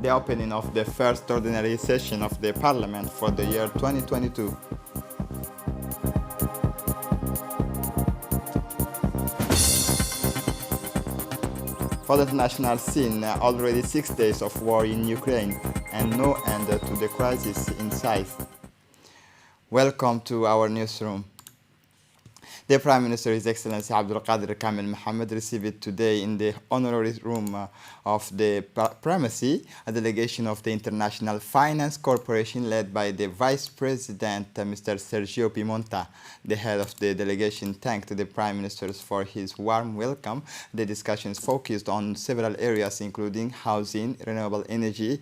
the opening of the first ordinary session of the Parliament for the year 2022. For the international scene, already 6 days of war in Ukraine and no end to the crisis in sight. Welcome to our newsroom. The Prime Minister, His Excellency Abdul Qadir Kamil Mohammed, received today in the honorary room of the primacy a delegation of the International Finance Corporation led by the Vice President, Mr. Sergio Pimonta. The head of the delegation thanked the Prime Minister for his warm welcome. The discussions focused on several areas including housing, renewable energy,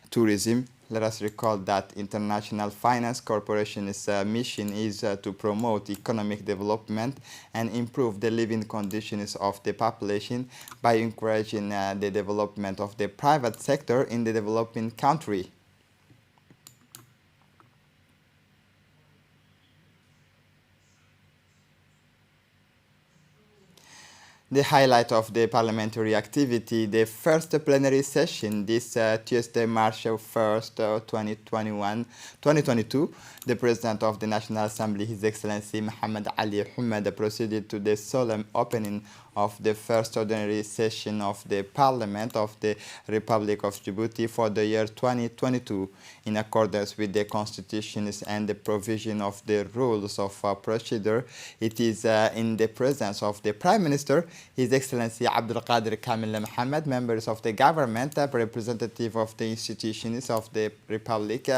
tourism. Let us recall that International Finance Corporation's mission is to promote economic development and improve the living conditions of the population by encouraging the development of the private sector in the developing country. The highlight of the parliamentary activity, the first plenary session this Tuesday, March 1st, 2022, the President of the National Assembly, His Excellency Mohammed Ali Humed, proceeded to the solemn opening of the first ordinary session of the Parliament of the Republic of Djibouti for the year 2022, in accordance with the constitutions and the provision of the rules of procedure. It is in the presence of the Prime Minister, His Excellency Abdul Qadir Kamil Mohammed, members of the government, representative of the institutions of the Republic,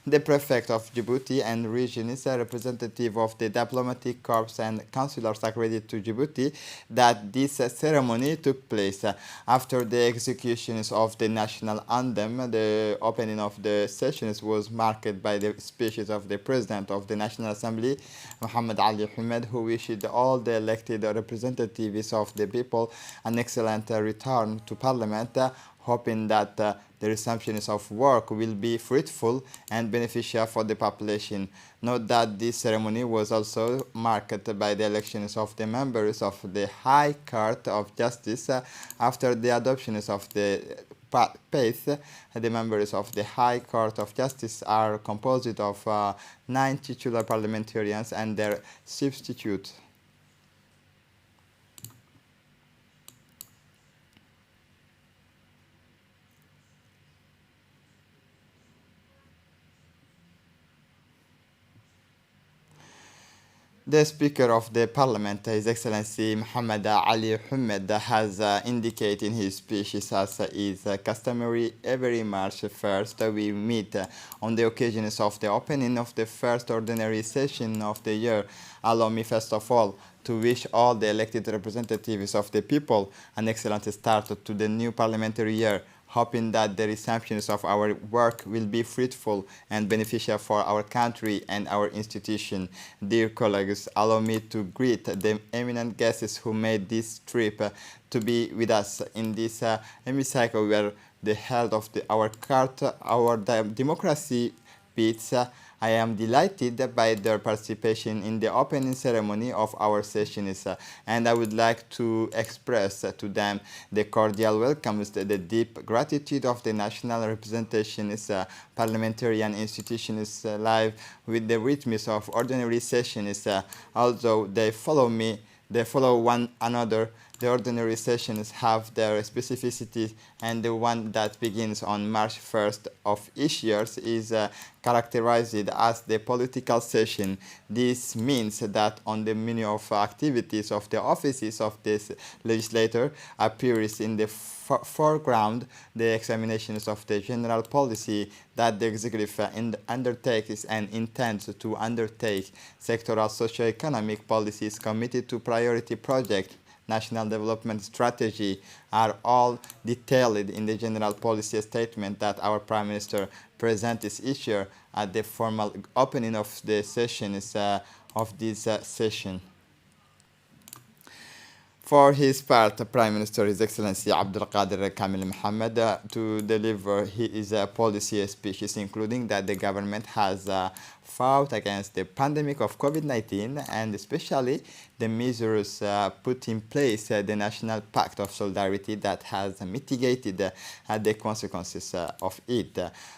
the Prefect of Djibouti and regions, representative of the diplomatic corps and consulars accredited to Djibouti, that this ceremony took place after the executions of the national anthem. The opening of the sessions was marked by the speeches of the President of the National Assembly, Mohammed Ali Humed, who wished all the elected representatives of the people an excellent return to Parliament, hoping that the resumptions of work will be fruitful and beneficial for the population. Note that this ceremony was also marked by the elections of the members of the High Court of Justice after the adoptions of the PACE. The members of the High Court of Justice are composed of 9 titular parliamentarians and their substitutes. The Speaker of the Parliament, His Excellency Mohammed Ali Humed, has indicated in his speeches, as is customary every March 1st, we meet on the occasions of the opening of the first ordinary session of the year. Allow me first of all to wish all the elected representatives of the people an excellent start to the new parliamentary year, hoping that the resumptions of our work will be fruitful and beneficial for our country and our institution. Dear colleagues, allow me to greet the eminent guests who made this trip to be with us in this hemicycle where the health of our court, our democracy beats. I am delighted by their participation in the opening ceremony of our sessions, and I would like to express to them the cordial welcomes, the deep gratitude of the national representations, parliamentarian institutions live with the rhythms of ordinary sessions. Although they follow one another. The ordinary sessions have their specificities, and the one that begins on March 1st of each year is characterized as the political session. This means that on the menu of activities of the offices of this legislator appears in the foreground the examinations of the general policy that the executive undertakes and intends to undertake, sectoral socio-economic policies committed to priority projects, national development strategy are all detailed in the general policy statement that our Prime Minister presents each year at the formal opening of the sessions of this session. For his part, Prime Minister His Excellency Abdulqadir Kamil Mohammed to deliver his policy speeches, including that the government has fought against the pandemic of COVID-19 and especially the measures put in place, the National Pact of Solidarity that has mitigated the consequences of it.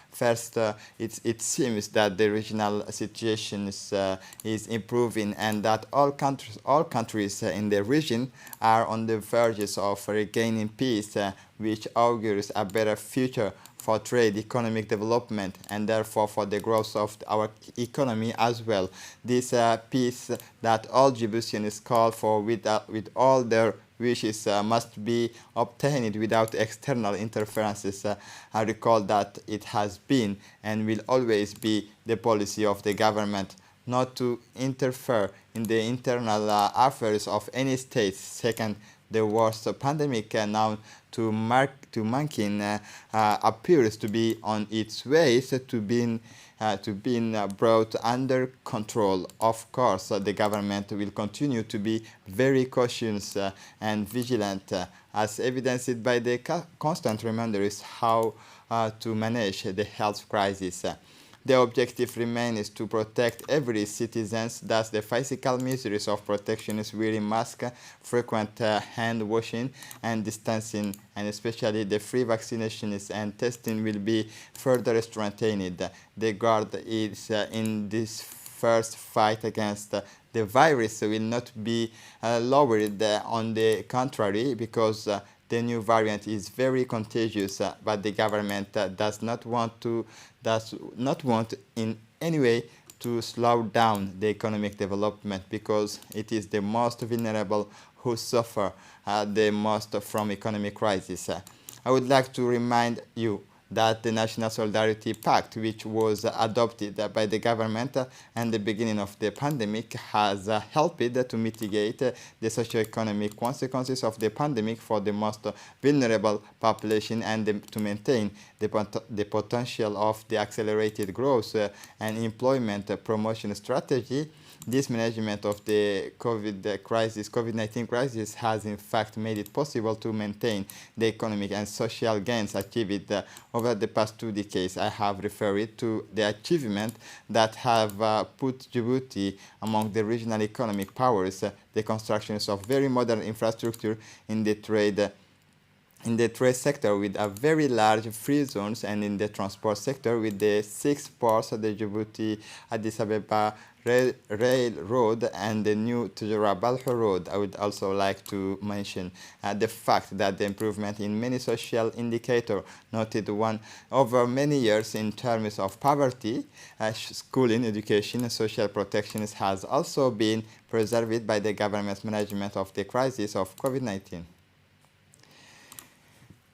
First, it seems that the regional situation is improving and that all countries in the region are on the verges of regaining peace, which augurs a better future for trade, economic development, and therefore for the growth of our economy as well. This peace that all Djiboutians call for with all their wishes must be obtained without external interferences. I recall that it has been and will always be the policy of the government not to interfere in the internal affairs of any state. Second, the worst pandemic now to mankind appears to be on its way to being brought under control. Of course, the government will continue to be very cautious and vigilant, as evidenced by the constant reminders how to manage the health crisis. The objective remains to protect every citizen, thus the physical measures of protection is wearing masks, frequent hand washing and distancing, and especially the free vaccinations and testing will be further strengthened. The guard is in this first fight against the virus will not be lowered, on the contrary, because the new variant is very contagious, but the government does not want in any way to slow down the economic development because it is the most vulnerable who suffer the most from economic crisis. I would like to remind you that the National Solidarity Pact, which was adopted by the government at the beginning of the pandemic, has helped to mitigate the socio-economic consequences of the pandemic for the most vulnerable population and to maintain the potential of the accelerated growth and employment promotion strategy. This management of the COVID-19 crisis has in fact made it possible to maintain the economic and social gains achieved over the past 2 decades. I have referred to the achievement that have put Djibouti among the regional economic powers, the constructions of very modern infrastructure in the trade sector with a very large free zones, and in the transport sector with the 6 ports, the Djibouti-Addis Ababa Railroad and the new Tujura-Balho Road. I would also like to mention the fact that the improvement in many social indicators noted over many years in terms of poverty, schooling, education, and social protection has also been preserved by the government's management of the crisis of COVID-19.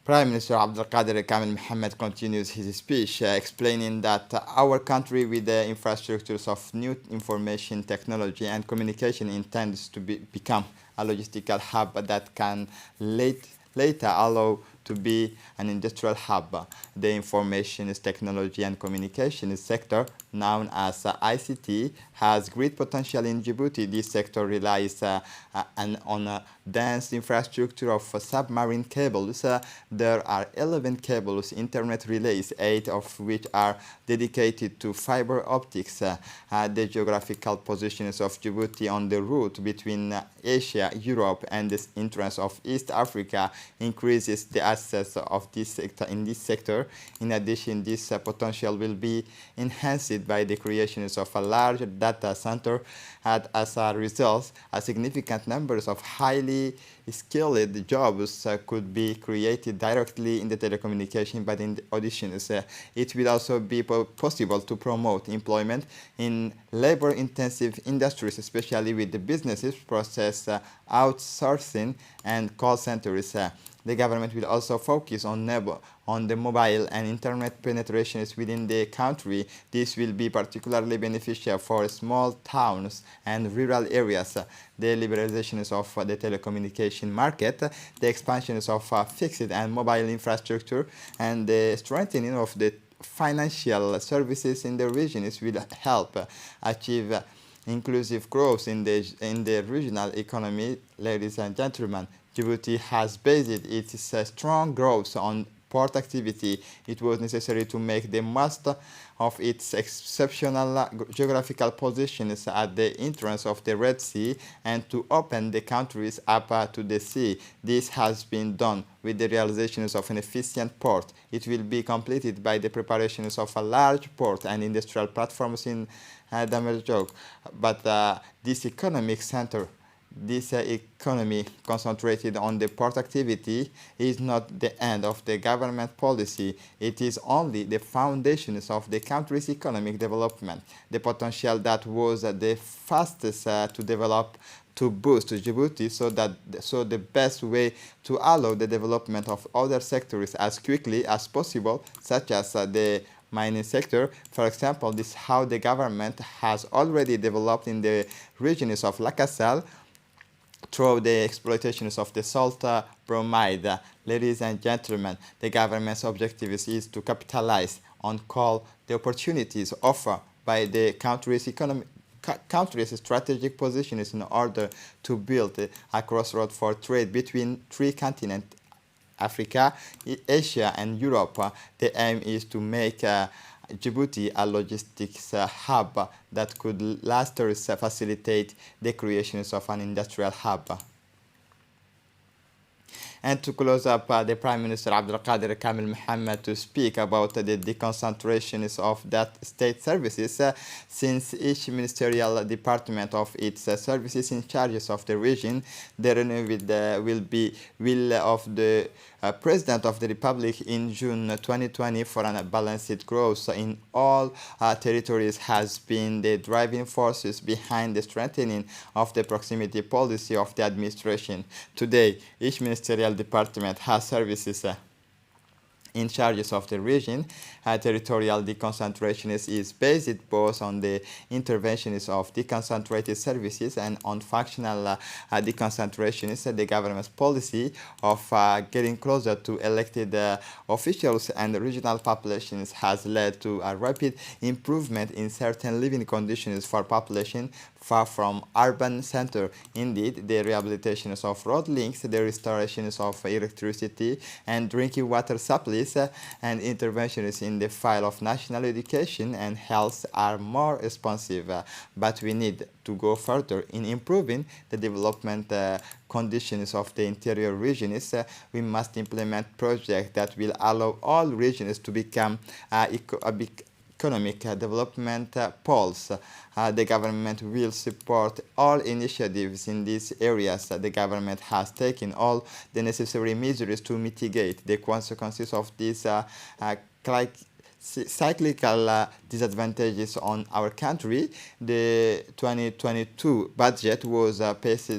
Prime Minister Abdulqadir Kamil Mohammed continues his speech, explaining that our country, with the infrastructures of new information technology and communication, intends to become a logistical hub that can later allow to be an industrial hub. The information technology and communications sector, known as ICT, has great potential in Djibouti. This sector relies on a dense infrastructure of submarine cables. There are 11 cables, internet relays, 8 of which are dedicated to fiber optics. The geographical positions of Djibouti on the route between Asia, Europe, and the entrance of East Africa increases the access of this sector. In this sector, in addition, this potential will be enhanced by the creation of a large data center, and as a result, a significant numbers of highly skilled jobs could be created directly in the telecommunication, but in addition, it will also be possible to promote employment in labor-intensive industries, especially with the businesses process outsourcing and call centers. The government will also focus on the mobile and internet penetrations within the country. This will be particularly beneficial for small towns and rural areas. The liberalizations of the telecommunication market, the expansions of fixed and mobile infrastructure, and the strengthening of the financial services in the regions will help achieve inclusive growth in the regional economy. Ladies and gentlemen, Djibouti has based its strong growth on port activity. It was necessary to make the most of its exceptional geographical positions at the entrance of the Red Sea and to open the countries up to the sea. This has been done with the realizations of an efficient port. It will be completed by the preparations of a large port and industrial platforms in Damerjog. But this economic center, this economy concentrated on the port activity is not the end of the government policy. It is only the foundations of the country's economic development. The potential that was the fastest to develop to boost Djibouti so the best way to allow the development of other sectors as quickly as possible, such as the mining sector. For example, this is how the government has already developed in the regions of Lakasal through the exploitations of the salt bromide. Ladies and gentlemen, the government's objective is to capitalize on the opportunities offered by the country's strategic positions in order to build a crossroad for trade between three continents, Africa, Asia, and Europe. The aim is to make Djibouti a logistics hub that could lastly facilitate the creations of an industrial hub. And to close up, the Prime Minister Abdelkader Kamel Mohammed to speak about the deconcentrations of that state services, since each ministerial department of its services in charge of the region, the renewed will of the President of the Republic in June 2020 for a balanced growth in all territories has been the driving forces behind the strengthening of the proximity policy of the administration. Today, each ministerial department has services in charges of the region. Territorial deconcentration is based both on the interventions of deconcentrated services and on functional deconcentration. The government's policy of getting closer to elected officials and regional populations has led to a rapid improvement in certain living conditions for population far from urban center. Indeed, the rehabilitations of road links, the restorations of electricity and drinking water supplies, and interventions in the field of national education and health are more responsive. But we need to go further in improving the development conditions of the interior regions. We must implement projects that will allow all regions to become economic development poles. The government will support all initiatives in these areas. The government has taken all the necessary measures to mitigate the consequences of these cyclical disadvantages on our country. The 2022 budget was passed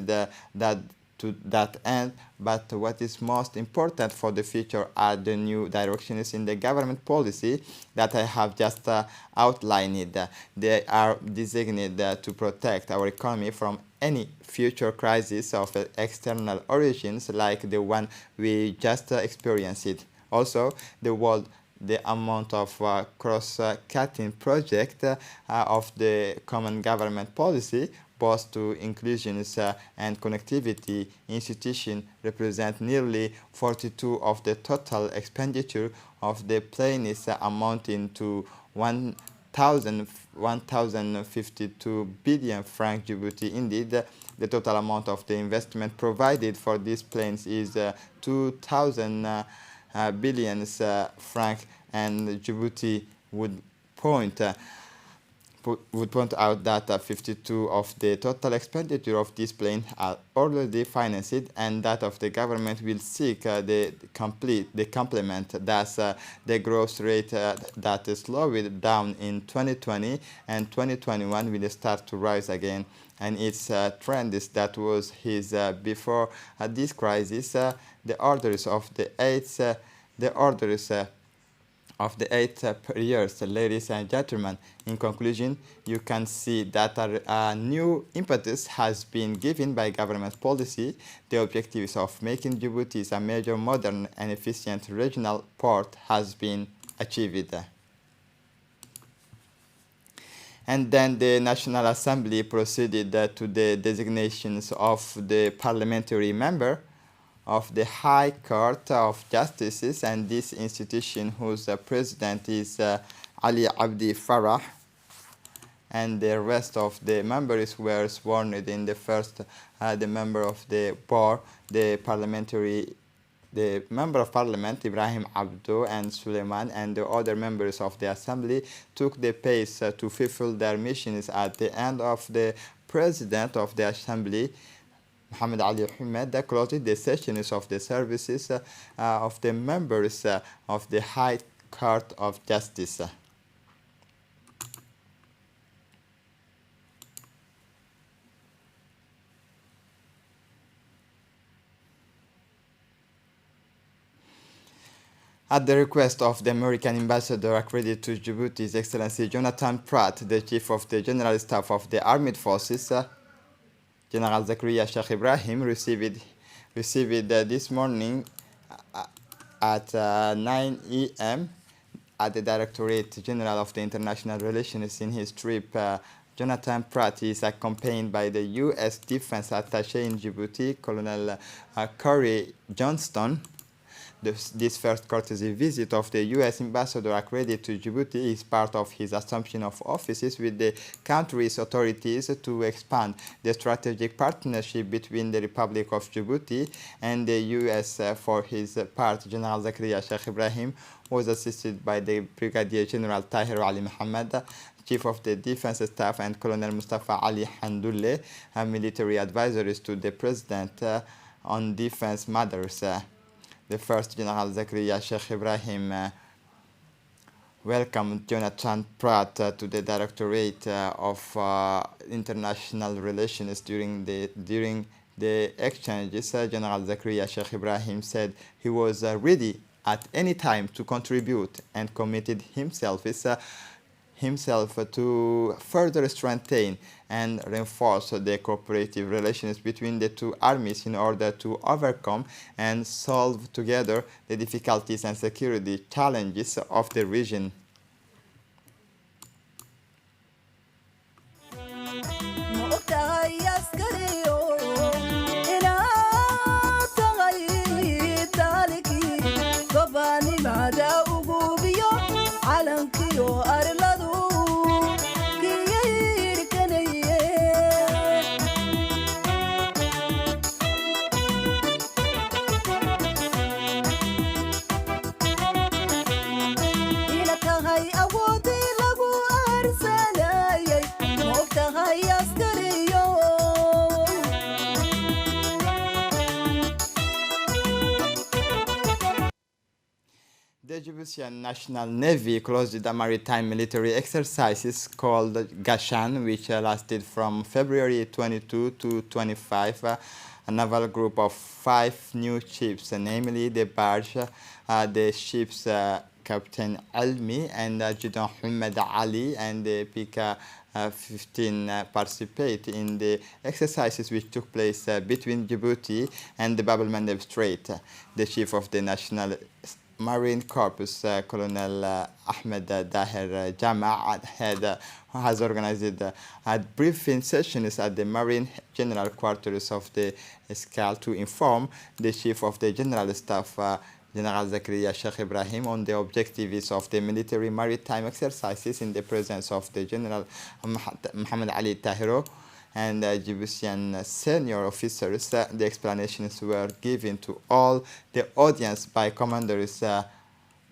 to that end, but what is most important for the future are the new directions in the government policy that I have just outlined. They are designed to protect our economy from any future crisis of external origins like the one we just experienced. Also, the amount of cross-cutting project of the common government policy, both to inclusions and connectivity institution, represent nearly 42% of the total expenditure of the plans, amounting to 1,052 billion francs Djibouti. Indeed, the total amount of the investment provided for these plans is 2,000 billion francs, and Djibouti would point out that 52 of the total expenditure of this plan are already financed, and that of the government will seek the complement. Thus, the growth rate that slowed down in 2020 and 2021 will start to rise again, and its trend is that was his before this crisis. The orders of the eight years, ladies and gentlemen. In conclusion, you can see that a new impetus has been given by government policy. The objectives of making Djibouti a major, modern, and efficient regional port has been achieved. And then the National Assembly proceeded to the designations of the parliamentary member of the High Court of Justices, and this institution whose president is Ali Abdi Farah, and the rest of the members were sworn in. The first, the member of the bar, the member of parliament Ibrahim Abdo and Suleiman, and the other members of the assembly took the pace to fulfill their missions. At the end of the president of the assembly, Muhammad Ali Humed, closed the sessions of the services of the members of the High Court of Justice. At the request of the American ambassador accredited to Djibouti, His Excellency Jonathan Pratt, the Chief of the General Staff of the Armed Forces, General Zakaria Sheikh Ibrahim, received this morning at 9 a.m. at the Directorate General of the International Relations. In his trip, Jonathan Pratt is accompanied by the U.S. Defense Attaché in Djibouti, Colonel Corey Johnston. This first courtesy visit of the U.S. ambassador accredited to Djibouti is part of his assumption of offices with the country's authorities to expand the strategic partnership between the Republic of Djibouti and the U.S. For his part, General Zakaria Sheikh Ibrahim was assisted by the Brigadier General Tahir Ali Mohammed, Chief of the Defense Staff, and Colonel Mustafa Ali Handulle, military advisors to the President on defense matters. The first, General Zakaria Sheikh Ibrahim, welcomed Jonathan Pratt to the Directorate of International Relations. During the exchanges, General Zakaria Sheikh Ibrahim said he was ready at any time to contribute and committed himself to further strengthen and reinforce the cooperative relations between the two armies in order to overcome and solve together the difficulties and security challenges of the region. The Djiboutian National Navy closed the maritime military exercises called Gashan, which lasted from February 22 to 25. A naval group of 5 new ships, namely the barge, the ships Captain Almi and Adjutant Humed Ali, and the PK-15 participate in the exercises which took place between Djibouti and the Bab el-Mandeb Strait. The chief of the National Marine Corps, Colonel Ahmed Daher Jama, has organized briefing sessions at the Marine General Quarters of the SCAL to inform the Chief of the General Staff, General Zakaria Sheikh Ibrahim, on the objectives of the military maritime exercises in the presence of the General Muhammad Ali Tahiro and Djiboutian senior officers. The explanations were given to all the audience by Commanders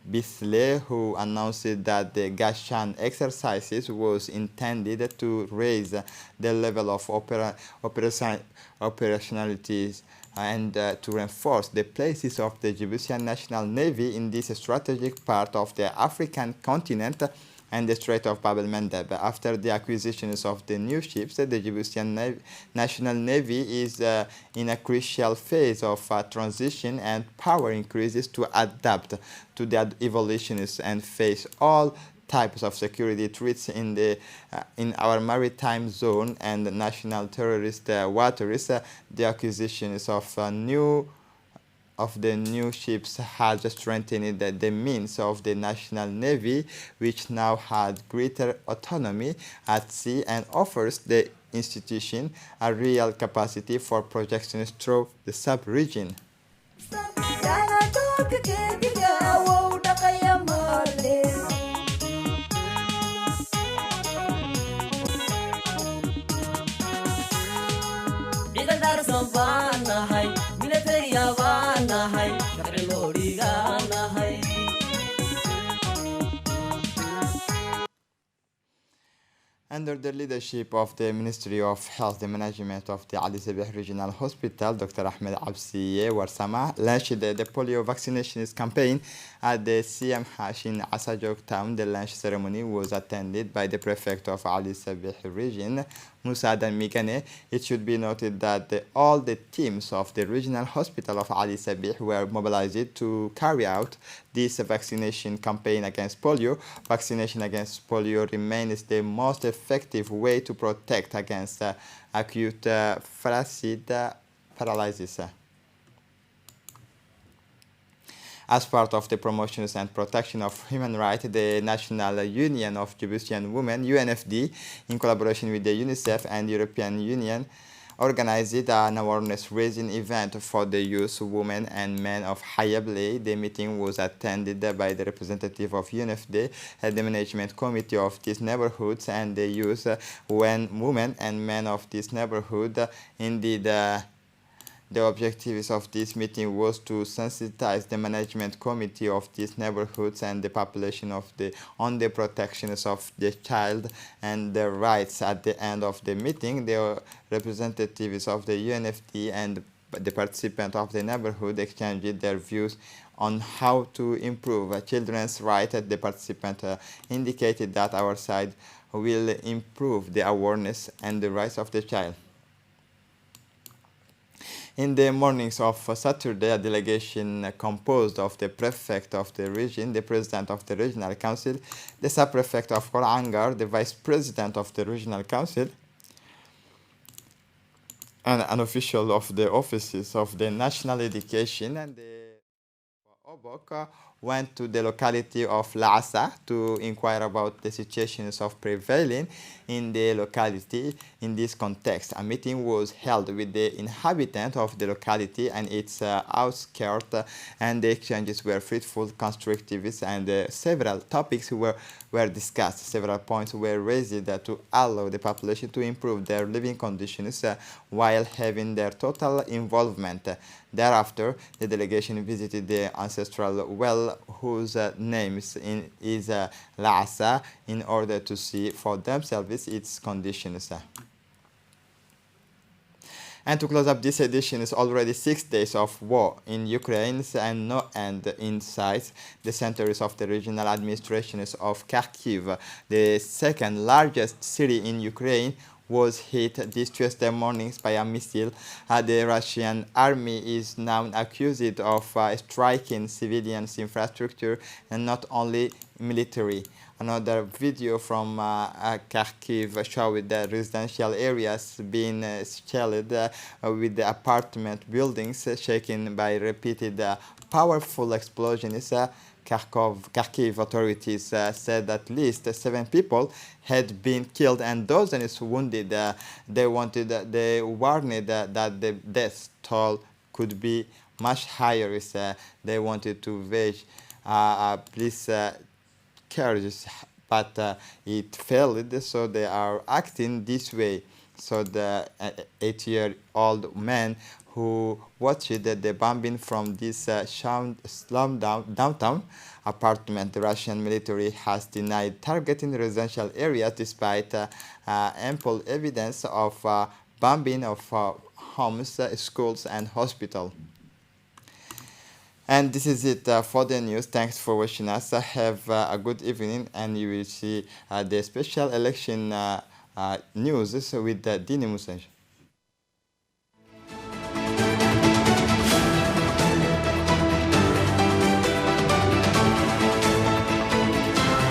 Bisley, who announced that the Gashan exercises was intended to raise the level of operationalities and to reinforce the places of the Djiboutian National Navy in this strategic part of the African continent and the Strait of Bab el-Mandeb. After the acquisitions of the new ships, the Djiboutian National Navy is in a crucial phase of transition and power increases to adapt to the evolutions and face all types of security threats in our maritime zone and national terrorist waters. The acquisitions of new of the new ships has strengthened the means of the National Navy, which now has greater autonomy at sea and offers the institution a real capacity for projections through the sub-region. Under the leadership of the Ministry of Health, the management of the Ali Sabih Regional Hospital, Dr. Ahmed Absiye Warsama launched the polio vaccinations campaign at the CM Hash in Asajok town. The launch ceremony was attended by the prefect of Ali Sabih region, Musa Dan Migane. It should be noted that all the teams of the regional hospital of Ali Sabih were mobilized to carry out this vaccination campaign against polio. Vaccination against polio remains the most effective way to protect against acute flaccid paralysis. As part of the promotions and protection of human rights, the National Union of Djiboutian Women, UNFD, in collaboration with the UNICEF and European Union, organized an awareness-raising event for the youth, women, and men of Hayable. The meeting was attended by the representative of UNFD, the management committee of these neighborhoods, and the youth, women, and men of this neighborhood. Indeed, the objectives of this meeting was to sensitize the management committee of these neighborhoods and the population on the protections of the child and their rights. At the end of the meeting, the representatives of the UNFD and the participants of the neighborhood exchanged their views on how to improve children's rights. The participant indicated that our side will improve the awareness and the rights of the child. In the mornings of Saturday, a delegation composed of the prefect of the region, the president of the regional council, the sub-prefect of Korangar, the vice president of the regional council, and an official of the offices of the national education and the Obok went to the locality of Lhasa to inquire about the situations of prevailing in the locality. In this context, a meeting was held with the inhabitants of the locality and its outskirts, and the exchanges were fruitful, constructive, and several topics were discussed. Several points were raised to allow the population to improve their living conditions while having their total involvement. Thereafter, the delegation visited the ancestral well, whose name is Lhasa, in order to see for themselves its conditions. And to close up this edition, is already 6 days of war in Ukraine and no end in sight. The centers of the regional administrations of Kharkiv, the second largest city in Ukraine, was hit this Tuesday morning by a missile. The Russian army is now accused of striking civilians' infrastructure and not only military. Another video from Kharkiv showed the residential areas being shelled with the apartment buildings shaken by repeated powerful explosions. Kharkiv authorities said at least 7 people had been killed and dozens wounded. They warned that the death toll could be much higher. They wanted to wage police carriages, but it failed, so they are acting this way. So the 8-year-old man who watched the bombing from this slum downtown apartment, the Russian military has denied targeting residential areas despite ample evidence of bombing of homes, schools, and hospitals. And this is it for the news. Thanks for watching us. Have a good evening, and you will see the special election news with Dini Musaj.